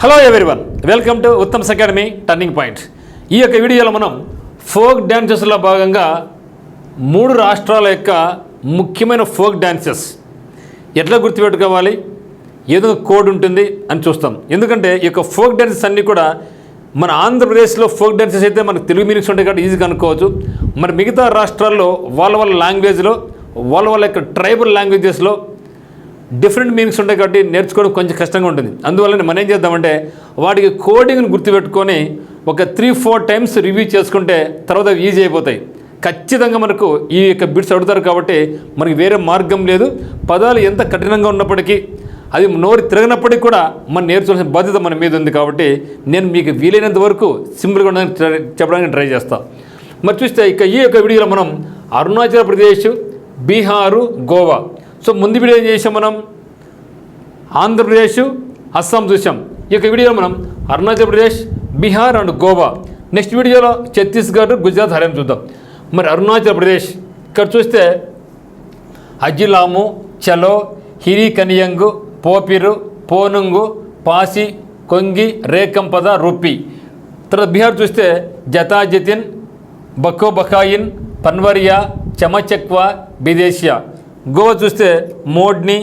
Hello everyone, welcome to Uttam's academy turning point. ఈ యొక్క వీడియోలో మనం ఫోక్ డ్యాన్సెస్లో భాగంగా 3 రాష్ట్రాల యొక్క ముఖ్యమైన ఫోక్ డ్యాన్సెస్ ఎట్లా గుర్తుపెట్టుకోవాలి, ఏదో కోడ్ ఉంటుంది అని చూస్తాం. ఎందుకంటే ఈ యొక్క ఫోక్ డ్యాన్సెస్ అన్నీ కూడా మన ఆంధ్రప్రదేశ్లో ఫోక్ డ్యాన్సెస్ అయితే మనకు తెలుగు మీనింగ్స్ ఉంటాయి కాబట్టి ఈజీగా అనుకోవచ్చు. మరి మిగతా రాష్ట్రాల్లో వాళ్ళ లాంగ్వేజ్లో వాళ్ళ యొక్క ట్రైబల్ లాంగ్వేజెస్లో డిఫరెంట్ మీనింగ్స్ ఉంటాయి కాబట్టి నేర్చుకోవడం కొంచెం కష్టంగా ఉంటుంది. అందువల్ల మనం ఏం చేద్దామంటే వాటికి కోడింగ్ని గుర్తుపెట్టుకొని ఒక 3-4 టైమ్స్ రివ్యూ చేసుకుంటే తర్వాత ఈజీ అయిపోతాయి. ఖచ్చితంగా మనకు ఈ యొక్క బిట్స్ అడుగుతారు కాబట్టి మనకి వేరే మార్గం లేదు. పదాలు ఎంత కఠినంగా ఉన్నప్పటికీ అది నోరు తిరగనప్పటికీ కూడా మనం నేర్చుకోవాల్సిన బాధ్యత మన మీద ఉంది. కాబట్టి నేను మీకు వీలైనంత వరకు సింపుల్గా చెప్పడానికి ట్రై చేస్తాను. మరి చూస్తే ఇక ఈ యొక్క వీడియోలో మనం అరుణాచల్ ప్రదేశ్, బీహారు, గోవా. సో ముందు వీడియో ఏం చేసాం, మనం ఆంధ్రప్రదేశ్, అస్సాం చూసాం. ఈ యొక్క వీడియోలో మనం అరుణాచల్ ప్రదేశ్, బీహార్ అండ్ గోవా. నెక్స్ట్ వీడియోలో ఛత్తీస్గఢ్, గుజరాత్, హర్యానా చూద్దాం. మరి అరుణాచల్ ప్రదేశ్ ఇక్కడ చూస్తే అజిలాము, చలో, హిరి కనియంగు, పోపిరు, పోనుంగు, పాసి, కొంగి, రేకంపద, రూపి. తర్వాత బీహార్ చూస్తే జతాజతిన్, బకో బకాయిన్, పన్వరియా, చమచక్వా, బిదేశియా. గోవా చూస్తే మోడ్ని,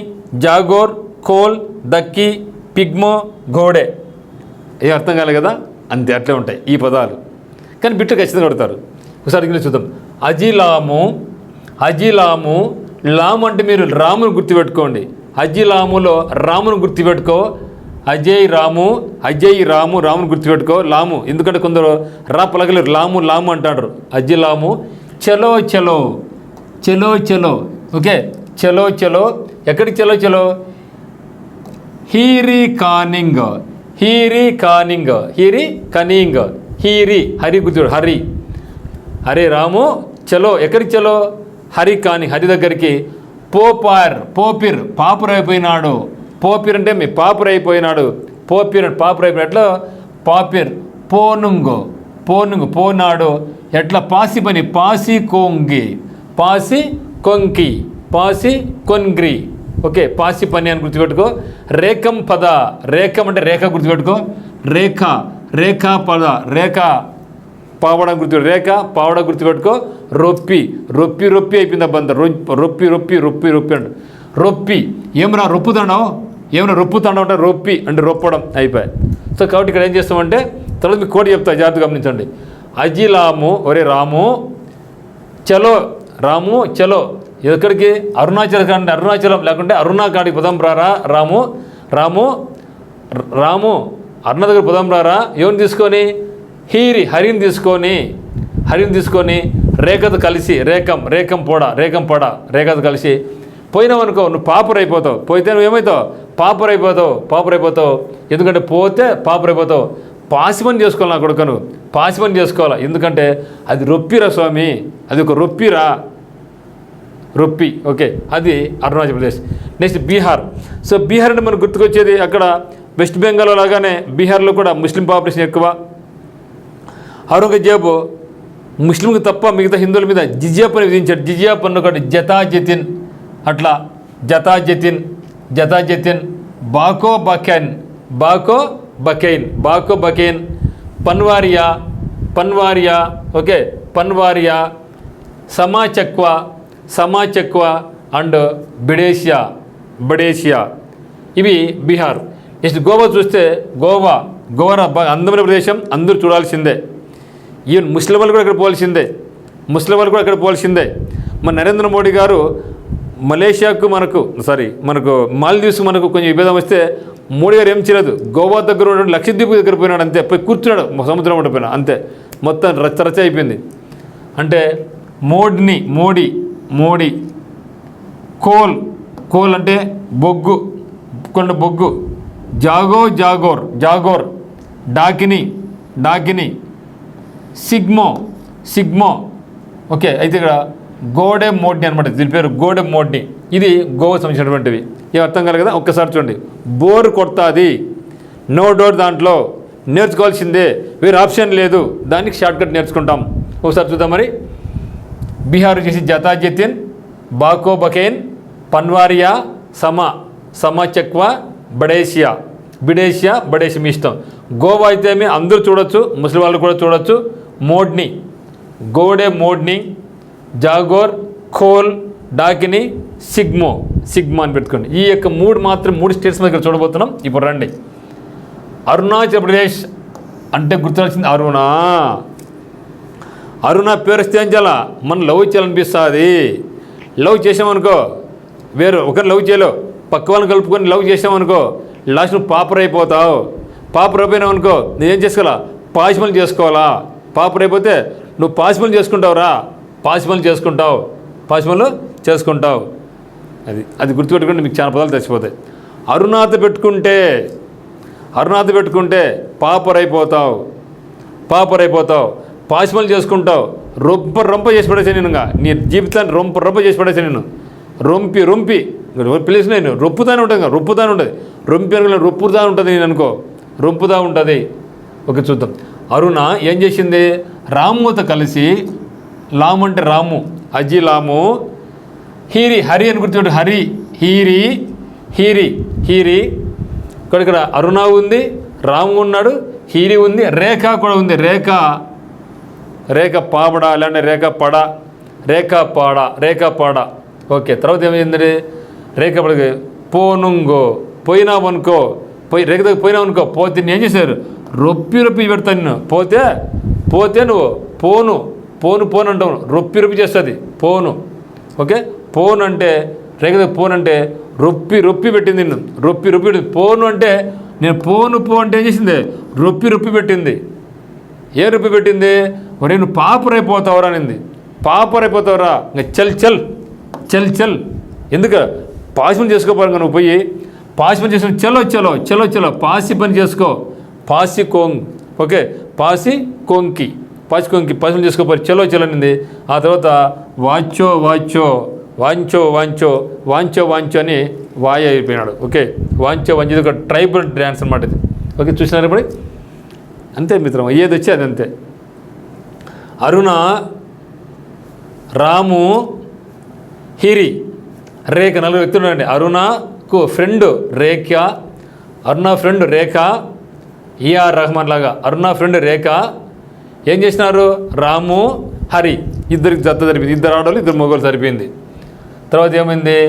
జాగోర్, కోల్, దక్కి, పిగ్మో, ఘోడే. ఏ అర్థం కాలే కదా, అంతే అట్లే ఉంటాయి ఈ పదాలు, కానీ బిట్టు ఖచ్చితంగా కొడతారు. ఒకసారి ఇంగ్లీష్ చూద్దాం. అజిలాము, లాము అంటే మీరు రామును గుర్తుపెట్టుకోండి. అజిలాములో రామును గుర్తుపెట్టుకో. అజయ్ రాము, రామును గుర్తుపెట్టుకో. లాము ఎందుకంటే కొందరు రా పలకలేరు, లాము అంటారు. అజిలాము. చలో చలో, ఓకే. చలో ఎక్కడికి చలో? హీరి కనింగ్, హరి గుర్తుడు. హరి రాము. చలో ఎక్కడికి చలో? హరి కానింగ్, హరి దగ్గరికి. పోపిర్ పాపురైపోయినాడు. పోపిర్ అంటే మీ పాపురైపోయినాడు. ఎట్లా పాపిర్. పోనుంగు పోనాడు ఎట్లా? పాసి పని, పాసి కొంగ్రి. ఓకే, పాసి పని అని గుర్తుపెట్టుకో. రేకం పద, రేకం అంటే రేఖ గుర్తుపెట్టుకో. రేఖా పద, రేఖ పావడం గుర్తుపెట్టుకో. రొప్పి అయిపోయింది అబ్బంద. రొప్పి అంట. ఏమన్నా రొప్పుతాండవు అంటే రొప్పి అంటే రొప్పడం అయిపోయాయి. సో కాబట్టి ఇక్కడ ఏం చేస్తామంటే తర్వాత మీకు కోడి చెప్తా, జాగ్రత్తగా గమనించండి. అజిలాము, ఒరే రాము, చలో రాము, చలో ఎక్కడికి? అరుణాచలం లేకుంటే అరుణాకాడికి పదం రారా. రాము అరుణ దగ్గర పదం రారా. ఎవరిని తీసుకొని? హరిని తీసుకొని రేఖతో కలిసి, రేఖం పొడ రేఖతో కలిసి పోయినావనుకో నువ్వు పాపురైపోతావు. పోతే నువ్వేమవుతావు? పాపురైపోతావు. ఎందుకంటే పోతే పాపురైపోతావు. పాసి పని చేసుకోవాలి, నా కొడుకు నువ్వు పాసి పని చేసుకోవాలా. ఎందుకంటే అది రొప్పిరా స్వామి, అది ఒక రొప్పి. ఓకే, అది అరుణాచల్ ప్రదేశ్. నెక్స్ట్ బీహార్. సో బీహార్ అంటే మనకు గుర్తుకొచ్చేది అక్కడ వెస్ట్ బెంగాల్ లాగానే బీహార్లో కూడా ముస్లిం పాపులేషన్ ఎక్కువ. ఔరంగజేబు ముస్లింకి తప్ప మిగతా హిందువుల మీద జిజియా పన్ను విధించాడు. జిజియా పన్ను ఒకటి జతాజతిన్, అట్లా జతాజతిన్. బాకో బకైన్, పన్వారియా, ఓకే, పన్వారియా, సమాచక్వా అండ్ బడేషియా. ఇవి బీహార్. నెక్స్ట్ గోవా చూస్తే గోవా అందమైన ప్రదేశం, అందరూ చూడాల్సిందే. ఈవెన్ ముస్లిం వాళ్ళు కూడా అక్కడ పోవాల్సిందే. మన నరేంద్ర మోడీ గారు మలేషియాకు మనకు మాల్దీవ్స్కి మనకు కొంచెం విభేదం వస్తే మోడీ గారు ఏం చేయలేదు. గోవా దగ్గర ఉన్న లక్షద్వీప్ దగ్గర పోయినాడు, అంతే. పోయి కూర్చున్నాడు సముద్రం ఉండిపోయినా, అంతే. మొత్తం రచ్చ అయిపోయింది. అంటే మోడీ. కోల్ అంటే బొగ్గు. జాగోర్. డాకిని. సిగ్మో. ఓకే, అయితే ఇక్కడ గోడే మోడ్ని అనమాట, దీని పేరు గోడే మోడ్ని. ఇది గోవా సంబంధించినటువంటివి. ఏం అర్థం కాదు కదా, ఒక్కసారి చూడండి. బోర్ కొడతాది, నో డోర్, దాంట్లో నేర్చుకోవాల్సిందే, వేరే ఆప్షన్ లేదు. దానికి షార్ట్కట్ నేర్చుకుంటాం. ఒకసారి చూద్దాం. మరి బీహార్ వచ్చేసి జతాజతిన్, బాకో బకైన్, పన్వారియా, సమాచక్వా, బడేషియా. బిడేషియా బడేషియా మీ ఇష్టం. గోవా అయితే మీ అందరూ చూడొచ్చు, ముస్లిం వాళ్ళు కూడా చూడొచ్చు. మోడ్ని, గోడే మోడ్ని, జాగోర్, ఖోల్, డాకిని, సిగ్మా అని పెట్టుకోండి. ఈ యొక్క మూడు స్టేట్స్ మీద చూడబోతున్నాం. ఇప్పుడు రండి. అరుణాచల్ ప్రదేశ్ అంటే గుర్తురాల్సింది అరుణ పేరు వస్తే ఏం చేయాలా, మనం లవ్ చేయాలనిపిస్తుంది. లవ్ చేసామనుకో, వేరు ఒకరిని లవ్ చేయలేవు, పక్క వాళ్ళని కలుపుకొని లవ్ చేసామనుకో లాస్ట్ నువ్వు పాపర్ అయిపోతావు. పాపర్ అయిపోయినావు అనుకో నువ్వేం చేసుకోవాలా, పాసిబుల్ చేసుకోవాలా. పాపర్ అయిపోతే నువ్వు పాసిబుల్ చేసుకుంటావురా, పాసిబుల్ చేసుకుంటావు. అది గుర్తుపెట్టుకుంటే మీకు చాలా పదాలు తెచ్చిపోతాయి. అరుణాత పెట్టుకుంటే పాపర్ అయిపోతావు. పాసిబుల్ చేసుకుంటావు. రొంప చేసి పడేసా నేను, నీ జీవితాన్ని రొంప చేసి పడేసా నేను. రొంపి పిలిచిన నేను రొప్పుతానే ఉంటుంది, రొంపి అనుకో రొప్పుతా ఉంటుంది, నేను అనుకో రొంపుతా ఉంటుంది. ఓకే చూద్దాం. అరుణ ఏం చేసింది, రాముతో కలిసి, లాము అంటే రాము, అజీ లాము, హరి అని గుర్తుపెట్టు, హీరి ఇక్కడ అరుణ ఉంది, రాము ఉన్నాడు, హీరి ఉంది, రేఖ కూడా ఉంది. రేఖ పాపడ లేదంటే రేఖ పాడ. ఓకే తర్వాత ఏమైంది, రేఖ పడగ పోయినావనుకో రేఖ దగ్గర పోయినావనుకో పోతే ఏం చేశారు, రొప్పి పెడతాను నిన్ను. పోతే నువ్వు పోను అంటావు, రొప్పి చేస్తుంది పోను. ఓకే పోను అంటే రేఖ దగ్గర పోను అంటే రొప్పి పెట్టింది నిన్ను, రొప్పి పోను అంటే నేను పో అంటే ఏం చేసింది, రొప్పి పెట్టింది. ఏ రొప్పి పెట్టింది, ఒరే నువ్వు పాపరైపోతావురా అనింది. పాపరైపోతావురా, ఇంకా చల్ ఎందుకు పాసిబుల్ చేసుకోపోరా, నువ్వు పోయి పాసిబుల్ చేసుకుని చలో పాసి పని చేసుకో, ఓకే పాసి కొంకి పాసిబుల్ చేసుకోపోయి చలో అనింది. ఆ తర్వాత వాంచో అని వాయ అయిపోయినాడు. ఓకే వాంచో ఇది ఒక ట్రైబల్ డ్యాన్స్ అనమాట ఇది. ఓకే చూసినారు ఇప్పుడు, అంతే మిత్రం, ఏది వచ్చి అది అంతే. అరుణ, రాము, హిరి, రేఖ, నలుగురు వ్యక్తులు ఉన్నారండి. అరుణకు ఫ్రెండ్ రేఖ, ఏఆర్ రెహమాన్ లాగా అరుణ ఫ్రెండ్ రేఖ ఏం చేసినారు, రాము, హరి ఇద్దరికి జత సరిపోయింది, ఇద్దరు ఆడవాళ్ళు ఇద్దరు మగవాళ్ళు సరిపోయింది. తర్వాత ఏమైంది,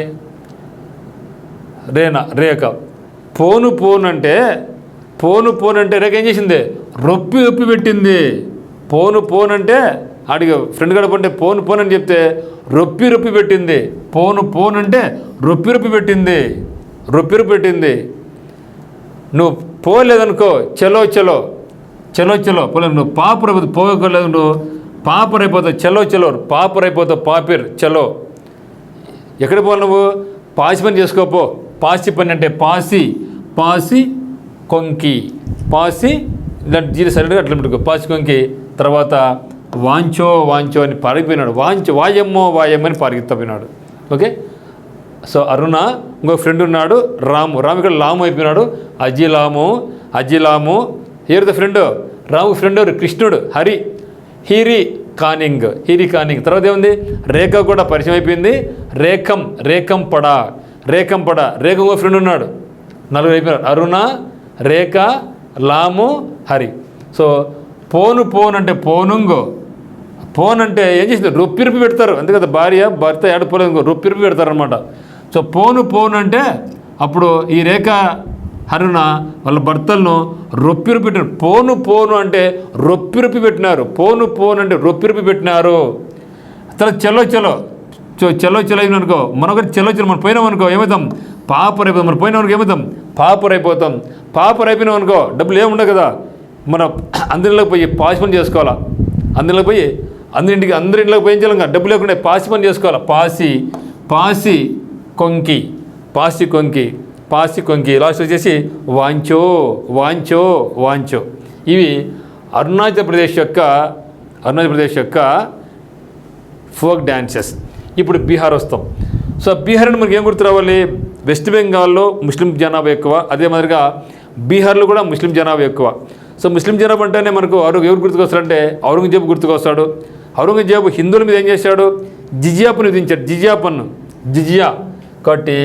రేఖ పోను అంటే రేఖ ఏం చేసింది, రొప్పి పెట్టింది. పోను అంటే ఆడికి ఫ్రెండ్ గడప అంటే పోను అని చెప్తే రొప్పి పెట్టింది. పోను అంటే రొప్పి పెట్టింది. నువ్వు పోలేదనుకో చలో పోలేదు, నువ్వు పోలేదు, నువ్వు పాపరైపోతావు, పాపిర్ చలో. ఎక్కడ పోవాలి నువ్వు, పాసి పని చేసుకోపో. పాసి పని అంటే పాసి కొంకి, ఇలాంటి జీరో సరిగ్గా అట్లా పెట్టుకో, పాసి కొంకి. తర్వాత వాంచో అని పారిపోయినాడు, వాయమ్మో అని పారిపోయినాడు. ఓకే సో అరుణ, ఇంకో ఫ్రెండ్ ఉన్నాడు రాము ఇక్కడ లాము అయిపోయినాడు. అజిలాము ఎవరితో ఫ్రెండ్, రాము ఫ్రెండ్ ఎవరు, కృష్ణుడు. హీరి కానింగ్. తర్వాత ఏముంది, రేఖ కూడా పరిచయం అయిపోయింది. రేఖం పడ రేఖ ఇంకో ఫ్రెండ్ ఉన్నాడు, నలుగురు అయిపోయినారు. అరుణ, రేఖ, లాము, హరి. సో పోను అంటే పోను అంటే ఏం చేసింది, రొప్పి పెడతారు అంతే కదా, భర్త ఏడపోలేదు రొప్పి పెడతారు అనమాట. సో పోను అంటే అప్పుడు ఈ రేఖ అరుణ వాళ్ళ భర్తలను రొప్పి పెట్టినారు. పోను అంటే రొప్పి పెట్టినారు. పోను అంటే రొప్పి పెట్టినారు. తర్వాత చలో అయిననుకో, మనొకటి చలో మనం పోయినాం అనుకో ఏమవుతాం, పాపరైపోతాం. మనం పోయినామనుకో ఏమవుతాం, పాపరైపోతాం. పాపరైపోయినాం అనుకో డబ్బులు ఏముండవు కదా, మన అందరిలోకి పోయి పాసి పని చేసుకోవాలా. అందరిలోకి పోయి అందరింట్లోకి పోయి చేయాలి, డబ్బు లేకుండా పాసి పని చేసుకోవాలా. పాసి కొంకి లాస్ట్ వచ్చేసి వాంచో. ఇవి అరుణాచల్ ప్రదేశ్ యొక్క ఫోక్ డ్యాన్సెస్. ఇప్పుడు బీహార్ వస్తాం. సో బీహార్ అంటే మనకి ఏం గుర్తు రావాలి, వెస్ట్ బెంగాల్లో ముస్లిం జనాభా ఎక్కువ, అదే మాదిరిగా బీహార్లో కూడా ముస్లిం జనాభా ఎక్కువ. సో ముస్లిం జనాభా అంటేనే మనకు ఎవరు గుర్తుకొస్తాడంటే ఔరంగజేబు గుర్తుకొస్తాడు. ఔరంగజేబు హిందువుల మీద ఏం చేశాడు, జిజియా పన్ను విధించాడు. జిజియా కాబట్టి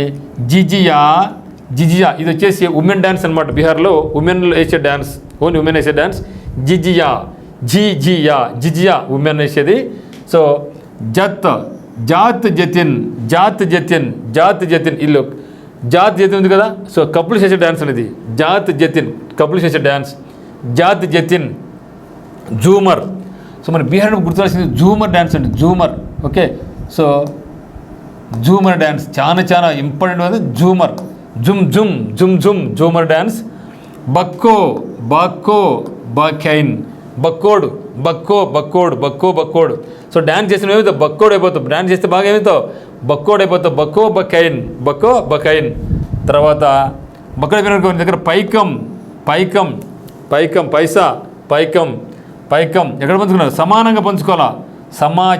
జిజియా ఇది వచ్చేసి ఉమెన్ డ్యాన్స్ అనమాట. బీహార్లో ఉమెన్ వేసే డ్యాన్స్, ఓన్లీ ఉమెన్ వేసే డ్యాన్స్ జిజియా. జిజియా ఉమెన్ వేసేది. సో జాత్ జతిన్ ఇల్లు జాత్ జతిన్ ఉంది కదా. సో కపుల్స్ చేసే డ్యాన్స్ అనేది జాత్ జతిన్, కపుల్స్ చేసే డ్యాన్స్ జాత్ జతిన్. జూమర్, సో మన బీహార్ గుర్తురాల్సింది జూమర్ డ్యాన్స్ అండి, జూమర్. ఓకే, సో జూమర్ డ్యాన్స్ చాలా ఇంపార్టెంట్ అది జూమర్. జూమర్ డ్యాన్స్. బక్కోడ్, సో డ్యాన్స్ చేసిన ఏమవుతావు బక్కోడ్ అయిపోతావు. డ్యాన్స్ చేస్తే బాగా ఏమవుతావు బక్కోడ్ అయిపోతావు. బక్కైన్. తర్వాత బక్కోడ్ అయిపోయిన దగ్గర పైకం ఎక్కడ పంచుకున్నారు సమానంగా పంచుకోవాలా.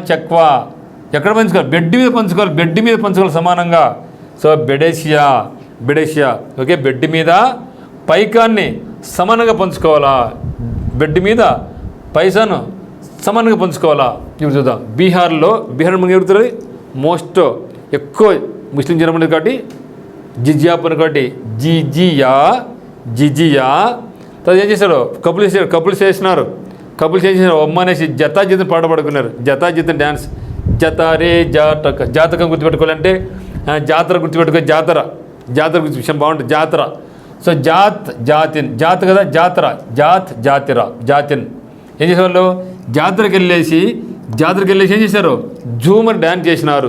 చక్వా ఎక్కడ పంచుకోవాలి బెడ్ మీద పంచుకోవాలి సమానంగా. సో బెడేషియా. ఓకే, బెడ్ మీద పైకాన్ని సమానంగా పంచుకోవాలా, బెడ్ మీద పైసాను సమానంగా పంచుకోవాలా. ఇప్పుడు చూద్దాం. బీహార్ మనకి ఎవరుతుంది మోస్ట్ ఎక్కువ ముస్లిం జనం ఉండేది కాబట్టి జిజియా పని కాబట్టి జిజియా. తర్వాత ఏం చేశారు కపుల్స్ చేసినారు అమ్మ అనేసి జతాజిత్ పాట పాడుకున్నారు. జతాజిత్ డ్యాన్స్. జతారే జాతకం గుర్తుపెట్టుకోవాలంటే జాతర గుర్తుపెట్టుకోవాలి. జాతర గుర్తు విషయం బాగుంటుంది. జాతర. సో జాతిన్ కదా జాతర జాతిన్ ఏం చేసేవాళ్ళు జాతరకి వెళ్ళేసి ఏం చేశారు జూమర్ డ్యాన్స్ చేసినారు.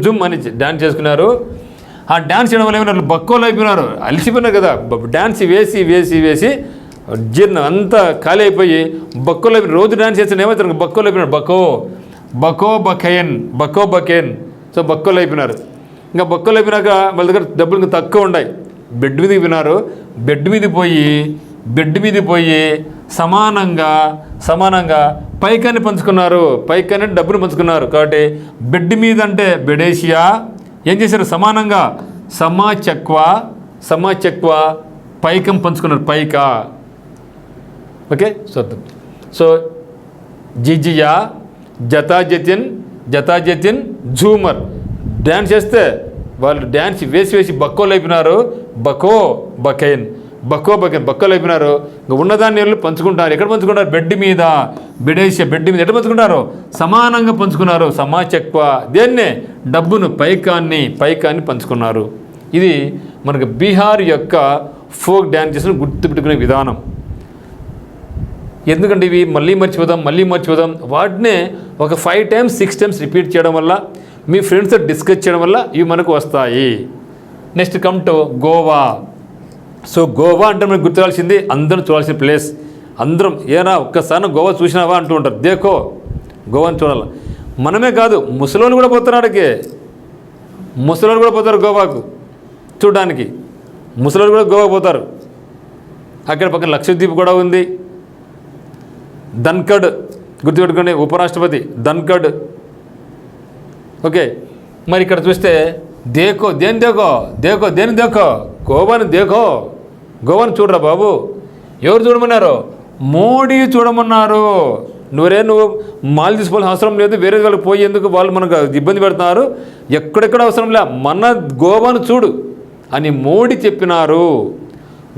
జూమ్ అని డ్యాన్స్ చేసుకున్నారు. ఆ డ్యాన్స్ చేయడం వల్ల ఏమైనా బక్కోలు అయిపోయినారు, అలసిపోయినారు కదా. డ్యాన్స్ వేసి జీర్ణం అంతా ఖాళీ అయిపోయి బక్కోలు అయిపోయి రోజు డ్యాన్స్ చేస్తే ఏమవుతారు బక్కోలు అయిపోయినారు. బకేన్. సో బక్కోలు అయిపోయినారు. ఇంకా బక్కోలు అయిపోయినాక వాళ్ళ దగ్గర డబ్బులు ఇంకా తక్కువ ఉన్నాయి. బెడ్ మీదకి పోయినారు. బెడ్ మీద పోయి సమానంగా పైకాన్ని పంచుకున్నారు. పైకాన్ని డబ్బులు పంచుకున్నారు కాబట్టి బెడ్ మీద అంటే బెడేషియా. ఏం చేశారు సమానంగా సమచక్వా పైకం పంచుకున్నారు. పైకా. ఓకే, చూద్దాం. సో జిజియా జతాజతిన్ జూమర్ డ్యాన్స్ చేస్తే వాళ్ళు డ్యాన్స్ వేసి బక్కోలు అయిపోయినారు. బక్కోలు అయిపోయినారు. ఇంకా ఉన్నదాన్ని వాళ్ళు పంచుకుంటారు. ఎక్కడ పంచుకుంటారు బెడ్ మీద ఎక్కడ పంచుకుంటారు సమానంగా పంచుకున్నారు. సమాచక్వ దేన్నే డబ్బును పైకాన్ని పంచుకున్నారు. ఇది మనకు బీహార్ యొక్క ఫోక్ డ్యాన్సెస్ను గుర్తుపెట్టుకునే విధానం. ఎందుకంటే ఇవి మళ్ళీ మర్చిపోదాం. వాటినే ఒక 5 times 6 times రిపీట్ చేయడం వల్ల, మీ ఫ్రెండ్స్తో డిస్కస్ చేయడం వల్ల ఇవి మనకు వస్తాయి. Next come to Goa. So Goa అంటే మనకు గుర్తురాల్సింది అందరం చూడాల్సిన ప్లేస్. అందరం ఏనా ఒక్కసారి గోవా చూసినావా అంటూ ఉంటారు. దేకో గోవాని చూడాలి. మనమే కాదు ముసలోళ్ళు కూడా పోతున్నారు. ముసలోళ్ళు కూడా పోతారు గోవాకు చూడడానికి. ముసలోళ్ళు కూడా గోవా పోతారు. అక్కడ పక్కన లక్షద్వీప్ కూడా ఉంది. ధన్కడ్ గుర్తుపెట్టుకోండి, ఉపరాష్ట్రపతి ధన్కడ్. ఓకే, మరి ఇక్కడ చూస్తే దేని గోవాని చూడరా బాబు. ఎవరు చూడమన్నారు? మోడీ చూడమన్నారు. నువ్వు మాల్దీవ్స్ పోవాల్సిన అవసరం లేదు, వేరే వాళ్ళకి పోయేందుకు వాళ్ళు మనకు ఇబ్బంది పెడుతున్నారు. ఎక్కడెక్కడ అవసరం లే, మన గోవాను చూడు అని మోడీ చెప్పినారు.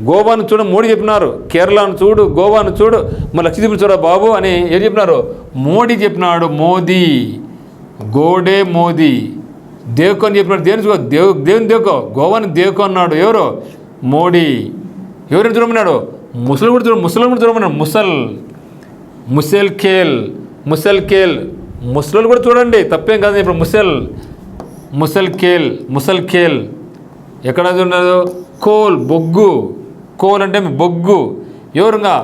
గోవాను చూడ మోడీ చెప్పినారు. కేరళను చూడు, గోవాను చూడు, మన లక్షద్వీప్ చూడ బాబు అని ఏం చెప్పినారు? మోడీ చెప్పినాడు. మోదీ దేకో అని చెప్పినాడు. దేవుని దేకో, గోవాని దేకో అన్నాడు. ఎవరు? మోడీ. ఎవరిని చూడమన్నాడు? ముసలు కూడా చూడమన్నాడు. ముసల్ కేల్ ముసలు కూడా చూడండి, తప్పేం కాదు. ఇప్పుడు ముసల్ కేల్ ఎక్కడ ఉన్నదో కోల్ అంటే బొగ్గు. ఎవరుగా?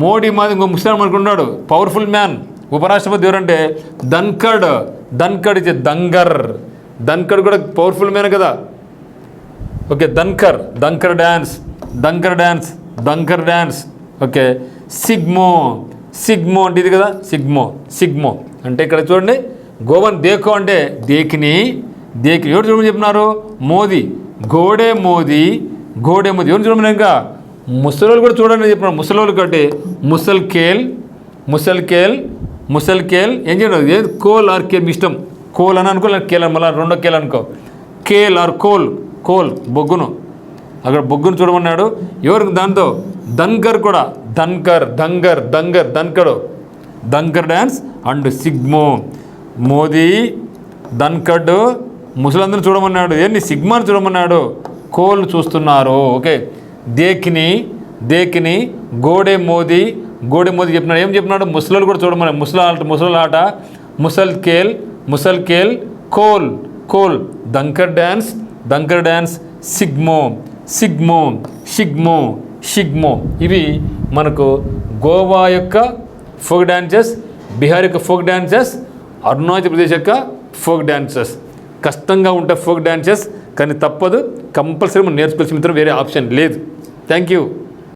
మోడీ మాది ఇంకో ముస్లిం అనుకున్నాడు, పవర్ఫుల్ మ్యాన్. ఉపరాష్ట్రపతి ఎవరంటే ధన్కడ్ ధన్కడ్ కూడా పవర్ఫుల్ మ్యాన్ కదా. Okay, Dhankhar dance. Okay, Shigmo అంటే ఇది కదా. సిగ్మో అంటే ఇక్కడ చూడండి, గోవాన్ దేకో అంటే దేకిని. ఎవరు చూడమని చెప్పినారు? మోదీ. మోదీ ఎవరు చూడమని? ఇంకా ముసలోళ్ళు కూడా చూడండి చెప్పినారు. ముసలోళ్ళు కాబట్టి ముసల్ కేల్ ఏం చేయడం? కోల్ ఆర్ కేల్ ఇష్టం. కోల్ అని అనుకో, కేల్ అని మళ్ళీ రెండో కేల్ అనుకో. కేల్ ఆర్ కోల్ బొగ్గును, అక్కడ బొగ్గును చూడమన్నాడు. ఎవరికి దాంతో ధన్కర్ కూడా, ధన్కర్ డ్యాన్స్ అండ్ సిగ్మో. మోదీ ధన్కడ్ ముసలందరిని చూడమన్నాడు, ఏంటి సిగ్మాని చూడమన్నాడు, కోల్ చూస్తున్నారు. ఓకే, దేకిని గోడే మోదీ చెప్పినాడు. ఏం చెప్పినాడు, ముసలు కూడా చూడమన్నాడు. ముసలాట ముసల్ కేల్ కోల్ ధన్కర్ డ్యాన్స్ సిగ్మో. ఇవి మనకు గోవా యొక్క ఫోక్ డ్యాన్సెస్, బీహార్ యొక్క ఫోక్ డ్యాన్సెస్, అరుణాచల్ ప్రదేశ్ యొక్క ఫోక్ డ్యాన్సెస్. కష్టంగా ఉంటాయి ఫోక్ డ్యాన్సెస్, కానీ తప్పదు, కంపల్సరీ మనం నేర్చుకోవాల్సిన వేరే ఆప్షన్ లేదు. Thank you.